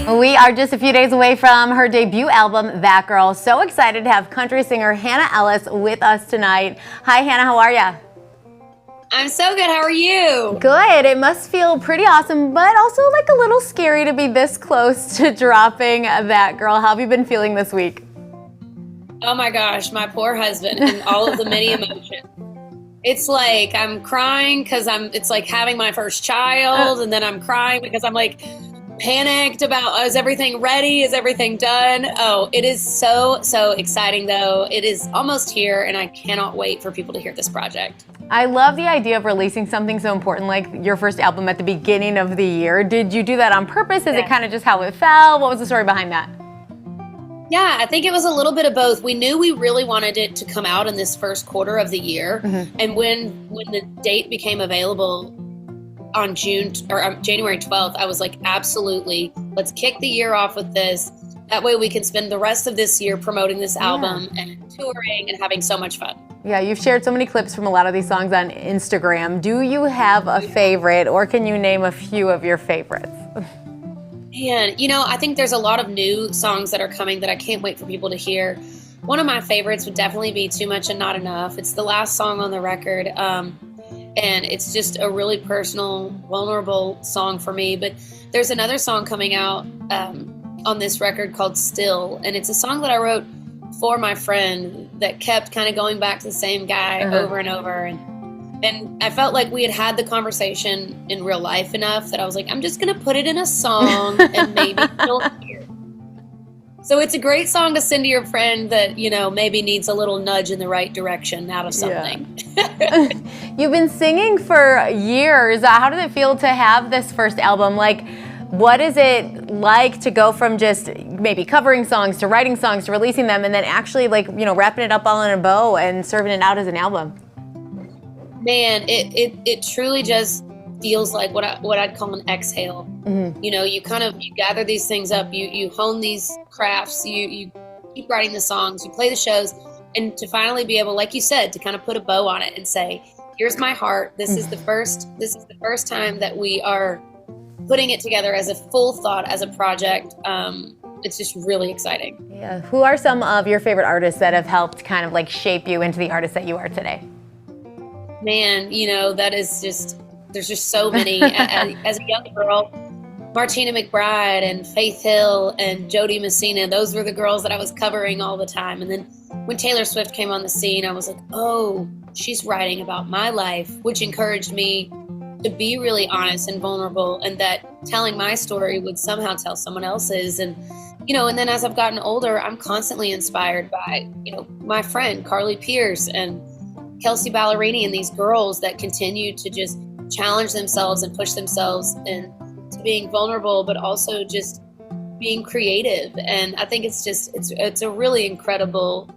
We are just a few days away from her debut album, That Girl. So excited to have country singer Hannah Ellis with us tonight. Hi, Hannah. How are ya? I'm so good. How are you? Good. It must feel pretty awesome, but also like a little scary to be this close to dropping That Girl. How have you been feeling this week? Oh my gosh, my poor husband and all of the many emotions. It's like I'm crying because it's like having my first child, and then I'm crying because I'm like panicked about, is everything ready? Is everything done? Oh, it is so exciting though. It is almost here, and I cannot wait for people to hear this project. I love the idea of releasing something so important like your first album at the beginning of the year. Did you do that on purpose? Is it kind of just how it fell? What was the story behind that? Yeah, I think it was a little bit of both. We knew we really wanted it to come out in this first quarter of the year. Mm-hmm. And when the date became available on January 12th, I was like, absolutely, let's kick the year off with this. That way we can spend the rest of this year promoting this album and touring and having so much fun. Yeah, you've shared so many clips from a lot of these songs on Instagram. Do you have a favorite, or can you name a few of your favorites? And, I think there's a lot of new songs that are coming that I can't wait for people to hear. One of my favorites would definitely be Too Much and Not Enough. It's the last song on the record, and it's just a really personal, vulnerable song for me. But there's another song coming out on this record called Still, and it's a song that I wrote for my friend that kept kind of going back to the same guy over and over. And I felt like we had the conversation in real life enough that I was like, I'm just going to put it in a song and maybe he'll hear it. So it's a great song to send to your friend that, maybe needs a little nudge in the right direction out of something. Yeah. You've been singing for years. How did it feel to have this first album? Like, what is it like to go from just maybe covering songs to writing songs to releasing them and then actually wrapping it up all in a bow and serving it out as an album? Man, it truly just feels like what I'd call an exhale. Mm-hmm. You gather these things up, you hone these crafts, you keep writing the songs, you play the shows, and to finally be able, like you said, to kind of put a bow on it and say, here's my heart. This is the first time that we are putting it together as a full thought, as a project. It's just really exciting. Yeah. Who are some of your favorite artists that have helped kind of like shape you into the artist that you are today? Man, that is just, there's just so many. As a young girl, Martina McBride and Faith Hill and Jody Messina, those were the girls that I was covering all the time. And then when Taylor Swift came on the scene, I was like, oh, she's writing about my life, which encouraged me to be really honest and vulnerable, and that telling my story would somehow tell someone else's. And, and then as I've gotten older, I'm constantly inspired by, my friend Carly Pierce and Kelsey Ballerini and these girls that continue to just challenge themselves and push themselves into being vulnerable, but also just being creative. And I think it's a really incredible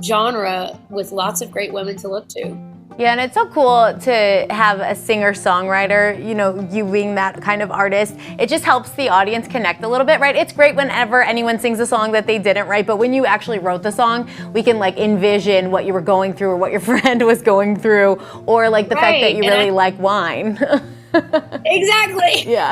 genre with lots of great women to look to. Yeah, and it's so cool to have a singer-songwriter, you being that kind of artist. It just helps the audience connect a little bit, right? It's great whenever anyone sings a song that they didn't write, but when you actually wrote the song, we can envision what you were going through or what your friend was going through, or the fact that you really like wine. Exactly. Yeah.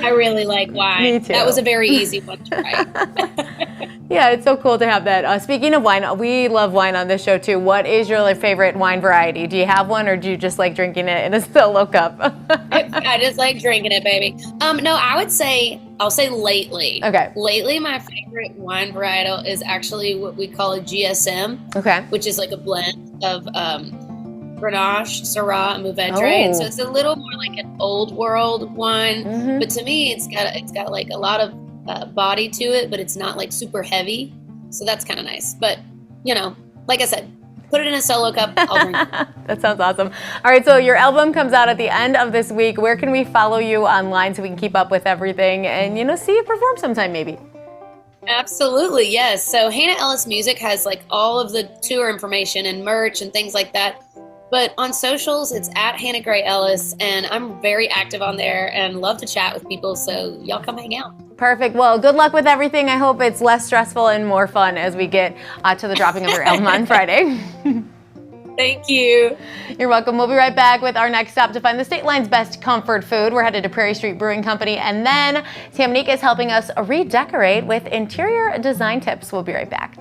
I really like wine. Me too. That was a very easy one to write. Yeah, it's so cool to have that. Speaking of wine, we love wine on this show too. What is your favorite wine variety? Do you have one, or do you just like drinking it in a solo cup? I just like drinking it, baby. No, I'll say lately. Okay. Lately, my favorite wine varietal is actually what we call a GSM. Okay. Like a blend of Grenache, Syrah, and Mourvedre. And so it's a little more like an old world wine, but to me, it's got a lot of body to it, but it's not super heavy. So that's kind of nice. But like I said, put it in a solo cup, I'll drink it. That sounds awesome. All right, so your album comes out at the end of this week. Where can we follow you online so we can keep up with everything and see you perform sometime maybe? Absolutely, yes. So Hannah Ellis Music has all of the tour information and merch and things like that. But on socials, it's at Hannah Gray Ellis, and I'm very active on there and love to chat with people, so y'all come hang out. Perfect. Well, good luck with everything. I hope it's less stressful and more fun as we get to the dropping of your album on Friday. Thank you. You're welcome. We'll be right back with our next stop to find the State Line's best comfort food. We're headed to Prairie Street Brewing Company, and then Tamnika is helping us redecorate with interior design tips. We'll be right back.